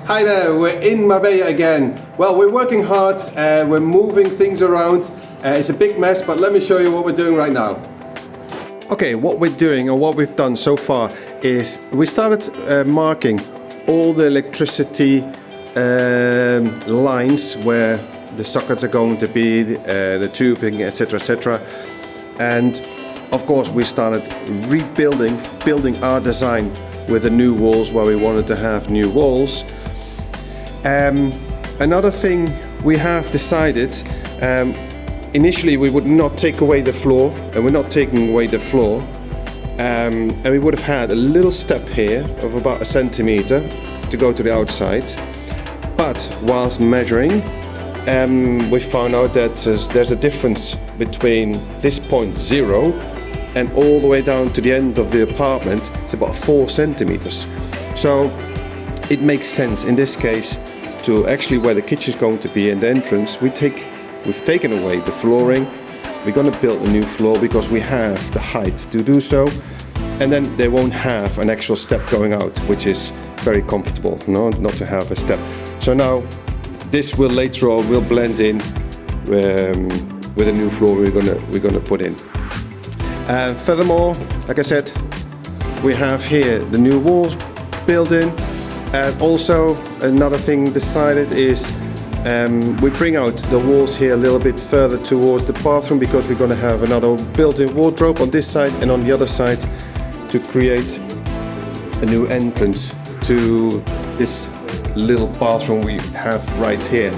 Hi there, we're in Marbella again. Well, we're working hard, we're moving things around. It's a big mess, but let me show you what we're doing right now. Okay, what we're doing, or what we've done so far, is we started marking all the electricity lines where the sockets are going to be, the tubing, etc, etc. And of course we started building our design with the new walls where we wanted to have new walls. Another thing we have decided, initially we would not take away the floor, and we're not taking away the floor, and we would have had a little step here of about 1 centimeter to go to the outside. But whilst measuring, we found out that there's a difference between this point 0 and all the way down to the end of the apartment. It's about 4 centimeters. So it makes sense in this case to actually, where the kitchen is going to be and the entrance, we've taken away the flooring. We're going to build a new floor because we have the height to do so, and then they won't have an actual step going out, which is very comfortable, not to have a step. So now this will later on will blend in with a new floor we're gonna put in. Furthermore, like I said, we have here the new walls built in, and also another thing decided is we bring out the walls here a little bit further towards the bathroom, because we're going to have another built-in wardrobe on this side and on the other side to create a new entrance to this little bathroom we have right here.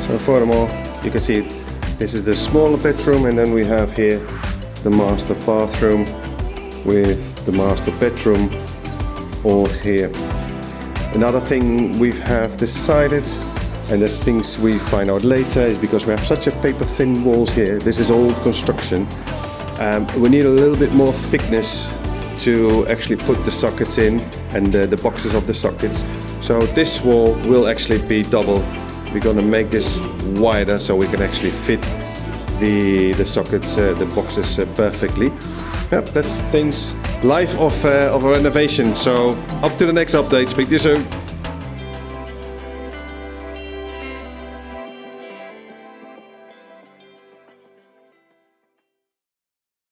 So furthermore, you can see this is the smaller bedroom, and then we have here the master bathroom with the master bedroom all here. Another thing we have decided, and there's things we find out later, is because we have such a paper thin walls here, this is old construction, we need a little bit more thickness to actually put the sockets in and the boxes of the sockets. So this wall will actually be double. We're going to make this wider so we can actually fit the sockets, the boxes perfectly. Yep, that's things life of a renovation. So up to the next update. Speak to you soon.